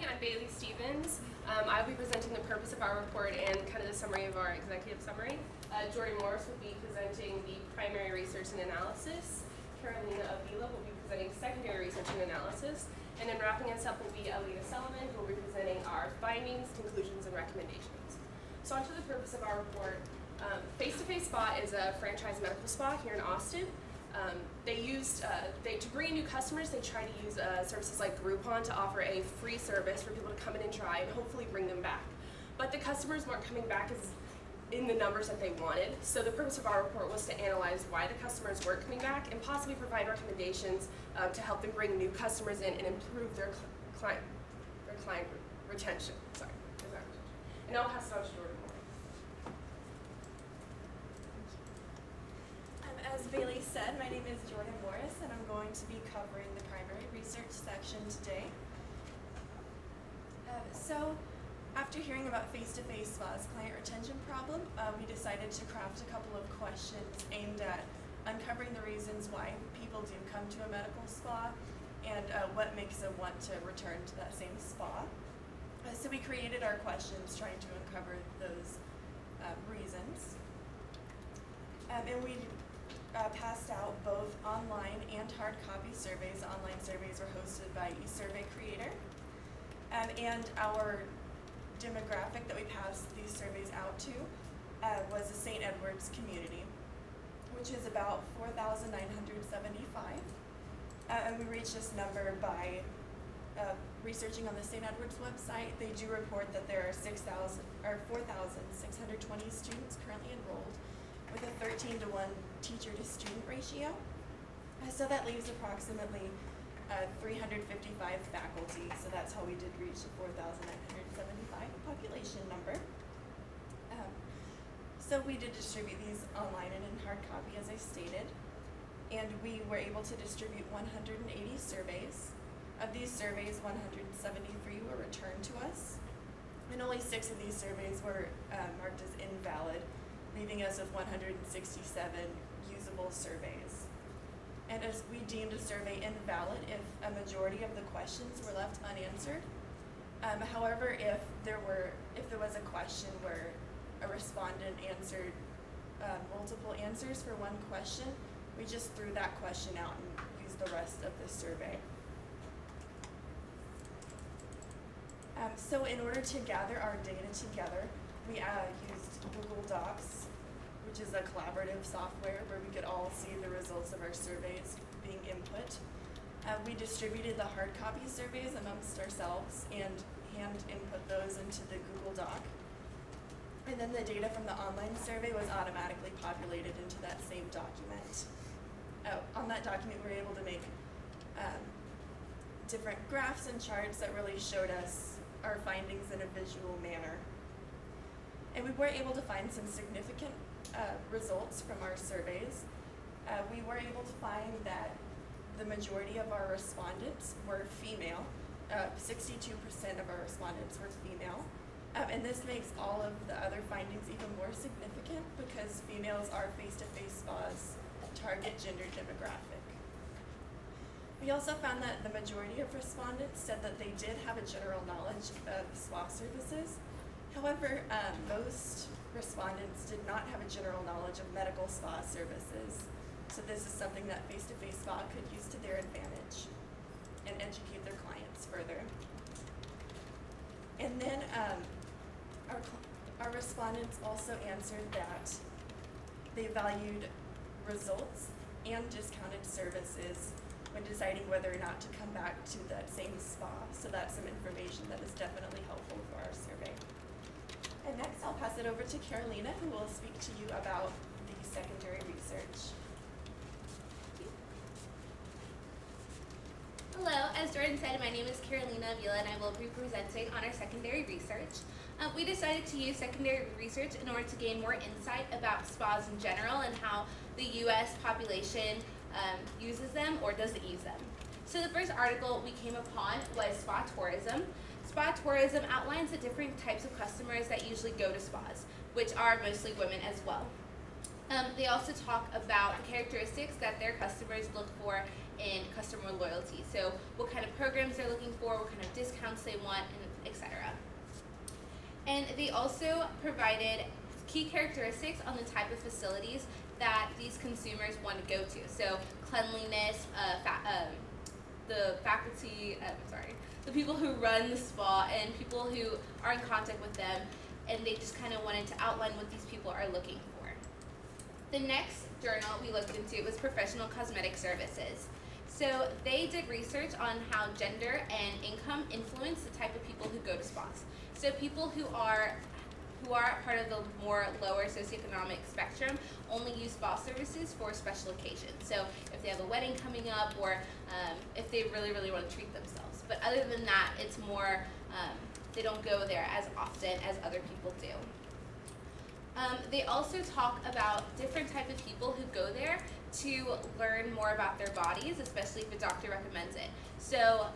everybody. I'm Bailey Stevens. I'll be presenting the purpose of our report and kind of the summary of our executive summary. Jordan Morris will be presenting the primary research and analysis. Carolina Avila will be presenting secondary research and analysis. And then wrapping us up will be Alita Solomon, who will be presenting our findings, conclusions, and recommendations. So on to the purpose of our report. Face-to-Face Spa is a franchise medical spa here in Austin. To bring in new customers, they try to use services like Groupon to offer a free service for people to come in and try and hopefully bring them back. But the customers weren't coming back in the numbers that they wanted. So the purpose of our report was to analyze why the customers weren't coming back and possibly provide recommendations to help them bring new customers in and improve their client retention. Sorry, and I'll pass it on to Jordan. As Bailey said, my name is Jordan Morris, and I'm going to be covering the primary research section today. So, after hearing about Face-to-Face Spa's client retention problem, we decided to craft a couple of questions aimed at uncovering the reasons why people do come to a medical spa and what makes them want to return to that same spa. So we created our questions trying to uncover those reasons. And we passed out both online and hard copy surveys. Online surveys were hosted by eSurvey Creator. And our demographic that we passed these surveys out to was the St. Edward's community, which is about 4,975. And we reached this number by researching on the St. Edward's website. They do report that there are 4,620 students currently enrolled, with a 13-to-1 teacher-to-student ratio. So that leaves approximately 355 faculty. So that's how we did reach the 4,975 population number. So we did distribute these online and in hard copy, as I stated. And we were able to distribute 180 surveys. Of these surveys, 173 were returned to us. And only 6 of these surveys were marked as invalid, leaving us with 167 usable surveys. And as we deemed a survey invalid if a majority of the questions were left unanswered. However, if there was a question where a respondent answered multiple answers for one question, we just threw that question out and used the rest of the survey. So in order to gather our data together, we used Google Docs, which is a collaborative software where we could all see the results of our surveys being input. We distributed the hard copy surveys amongst ourselves and hand input those into the Google Doc. And then the data from the online survey was automatically populated into that same document. On that document, we were able to make different graphs and charts that really showed us our findings in a visual manner. And we were able to find some significant results from our surveys. We were able to find that the majority of our respondents were female. 62% of our respondents were female. And this makes all of the other findings even more significant because females are Face-to-Face Spa's target gender demographic. We also found that the majority of respondents said that they did have a general knowledge of spa services. However, most respondents did not have a general knowledge of medical spa services. So this is something that Face-to-Face Spa could use to their advantage and educate their clients further. And then our respondents also answered that they valued results and discounted services when deciding whether or not to come back to that same spa. So that's some information that is definitely helpful for our survey. And next I'll pass it over to Carolina, who will speak to you about the secondary research. Hello, as Jordan said, my name is Carolina Avila and I will be presenting on our secondary research. We decided to use secondary research in order to gain more insight about spas in general and how the U.S. population uses them or doesn't use them. So the first article we came upon was spa tourism. Spa tourism outlines the different types of customers that usually go to spas, which are mostly women as well. They also talk about the characteristics that their customers look for in customer loyalty. So what kind of programs they're looking for, what kind of discounts they want, and etc. And they also provided key characteristics on the type of facilities that these consumers want to go to. So cleanliness, the people who run the spa and people who are in contact with them, and they just kind of wanted to outline what these people are looking for. The next journal we looked into was Professional Cosmetic Services. So they did research on how gender and income influence the type of people who go to spas. So people who are part of the more lower socioeconomic spectrum only use spa services for special occasions. So if they have a wedding coming up, or if they really, really want to treat themselves. But other than that, it's more, they don't go there as often as other people do. They also talk about different types of people who go there to learn more about their bodies, especially if a doctor recommends it. So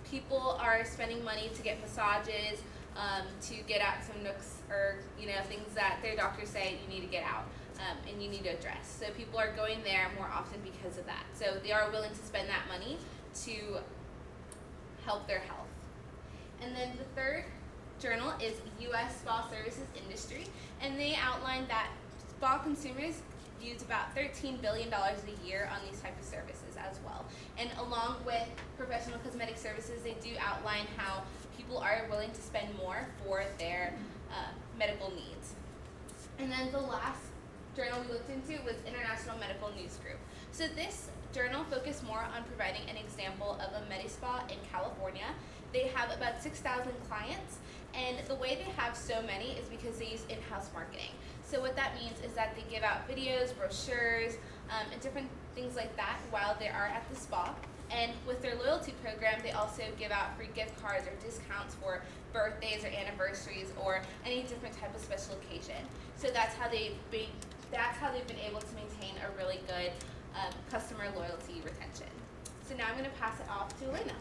people are spending money to get massages, to get out some nooks or things that their doctors say you need to get out and you need to address. So people are going there more often because of that. So they are willing to spend that money to help their health. And then the third journal is U.S. Spa Services Industry, and they outlined that spa consumers use about $13 billion a year on these types of services as well. And along with professional cosmetic services, they do outline how people are willing to spend more for their medical needs. And then the last journal we looked into was International Medical News Group. So this journal focused more on providing an example of a Medi-Spa in California. They have about 6,000 clients, and the way they have so many is because they use in-house marketing. So what that means is that they give out videos, brochures, and different things like that while they are at the spa. And with their loyalty program, they also give out free gift cards or discounts for birthdays or anniversaries or any different type of special occasion. So that's how they've been able to maintain a really good customer loyalty retention. So now I'm going to pass it off to Elena.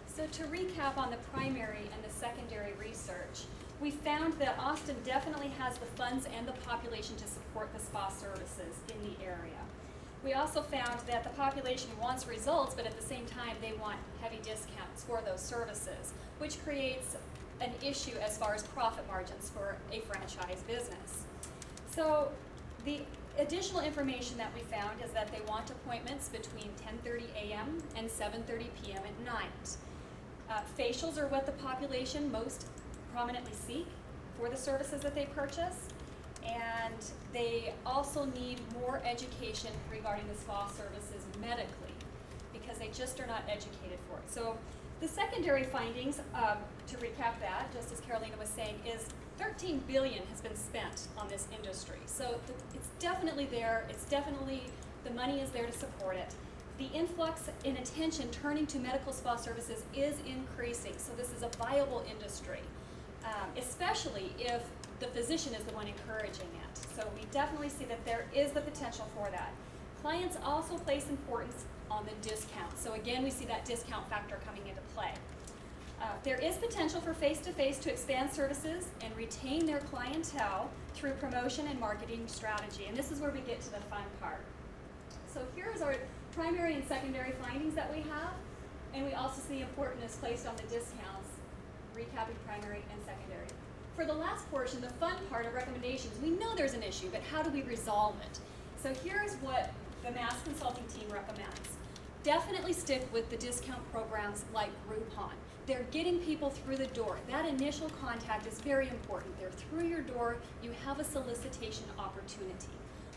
So to recap on the primary and the secondary research, we found that Austin definitely has the funds and the population to support the spa services in the area. We also found that the population wants results, but at the same time they want heavy discounts for those services, which creates an issue as far as profit margins for a franchise business. So the additional information that we found is that they want appointments between 10:30 a.m. and 7:30 p.m. at night. Facials are what the population most prominently seek for the services that they purchase, and they also need more education regarding the spa services medically because they just are not educated for it. So the secondary findings, to recap that, just as Carolina was saying, is $13 billion has been spent on this industry. So it's definitely there. It's definitely, the money is there to support it. The influx in attention turning to medical spa services is increasing, so this is a viable industry, especially if the physician is the one encouraging it. So we definitely see that there is the potential for that. Clients also place importance on the discount. So again, we see that discount factor coming into play. There is potential for face-to-face to expand services and retain their clientele through promotion and marketing strategy. And this is where we get to the fun part. So here's our primary and secondary findings that we have, and we also see importance placed on the discounts, recapping primary and secondary. For the last portion, the fun part of recommendations, we know there's an issue, but how do we resolve it? So here's what the Mass Consulting team recommends. Definitely stick with the discount programs like Groupon. They're getting people through the door. That initial contact is very important. They're through your door, you have a solicitation opportunity.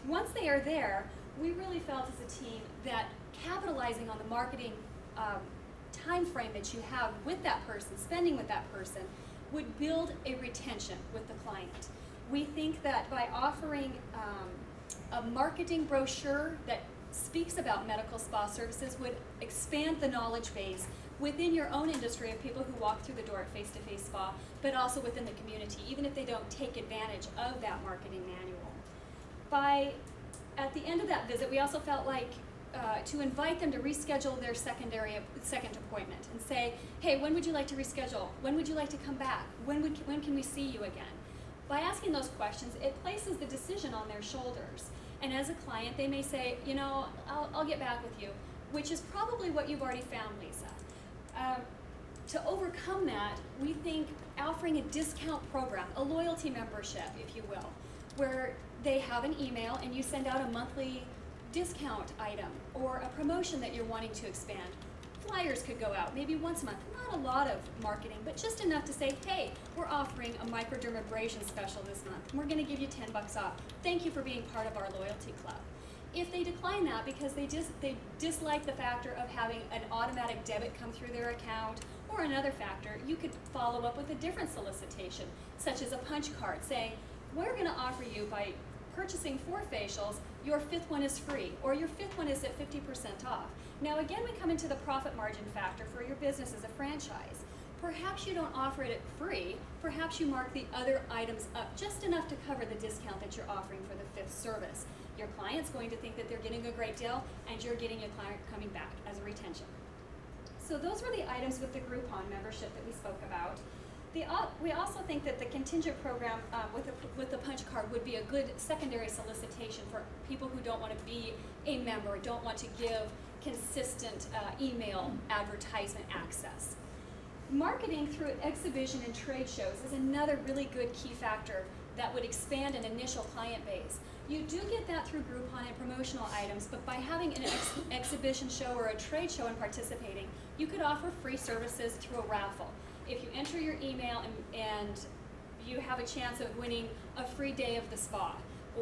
Once they are there, we really felt as a team that capitalizing on the marketing time frame that you have with that person, spending with that person, would build a retention with the client. We think that by offering a marketing brochure that speaks about medical spa services would expand the knowledge base within your own industry of people who walk through the door at Face-to-Face Spa, but also within the community, even if they don't take advantage of that marketing manual. At the end of that visit, we also felt like to invite them to reschedule their second appointment and say, hey, when would you like to reschedule? When would you like to come back? When can we see you again? By asking those questions, it places the decision on their shoulders. And as a client, they may say, you know, I'll get back with you, which is probably what you've already found, Lisa. To overcome that, we think offering a discount program, a loyalty membership, if you will, where they have an email and you send out a monthly discount item or a promotion that you're wanting to expand. Flyers could go out maybe once a month. Not a lot of marketing, but just enough to say, hey, we're offering a microdermabrasion special this month. We're going to give you $10 off. Thank you for being part of our loyalty club. If they decline that because they dislike the factor of having an automatic debit come through their account or another factor, you could follow up with a different solicitation, such as a punch card saying, we're going to offer you, by purchasing 4 facials, your 5th one is free, or your 5th one is at 50% off. Now again, we come into the profit margin factor for your business as a franchise. Perhaps you don't offer it at free, perhaps you mark the other items up just enough to cover the discount that you're offering for the 5th service. Your client's going to think that they're getting a great deal, and you're getting your client coming back as a retention. So those were the items with the Groupon membership that we spoke about. We also think that the contingent program with the punch card would be a good secondary solicitation for people who don't want to be a member, don't want to give consistent email advertisement access. Marketing through exhibition and trade shows is another really good key factor that would expand an initial client base. You do get that through Groupon and promotional items, but by having an exhibition show or a trade show and participating, you could offer free services through a raffle. If you enter your email and you have a chance of winning a free day of the spa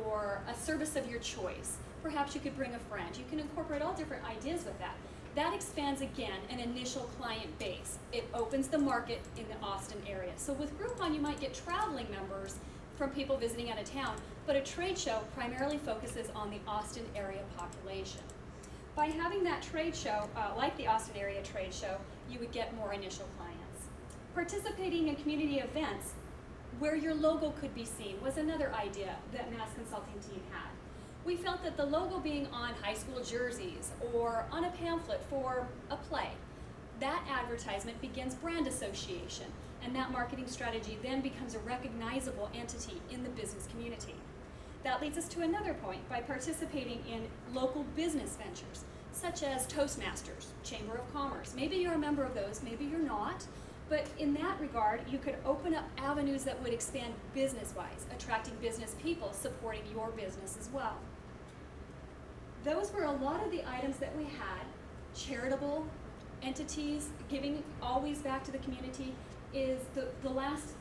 or a service of your choice, perhaps you could bring a friend. You can incorporate all different ideas with that. That expands, again, an initial client base. It opens the market in the Austin area. So with Groupon, you might get traveling members from people visiting out of town, but a trade show primarily focuses on the Austin area population. By having that trade show, like the Austin area trade show, you would get more initial clients. Participating in community events where your logo could be seen was another idea that Mass Consulting team had. We felt that the logo being on high school jerseys or on a pamphlet for a play, that advertisement begins brand association, and that marketing strategy then becomes a recognizable entity in the business community. That leads us to another point. By participating in local business ventures, such as Toastmasters, Chamber of Commerce. Maybe you're a member of those, maybe you're not, but in that regard, you could open up avenues that would expand business-wise, attracting business people supporting your business as well. Those were a lot of the items that we had. Charitable entities, giving always back to the community, is the last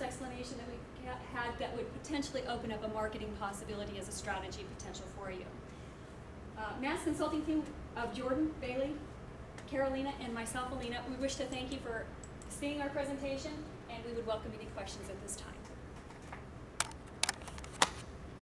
explanation that we had that would potentially open up a marketing possibility as a strategy potential for you. Mass Consulting team of Jordan, Bailey, Carolina, and myself, Alina, we wish to thank you for seeing our presentation, and we would welcome any questions at this time.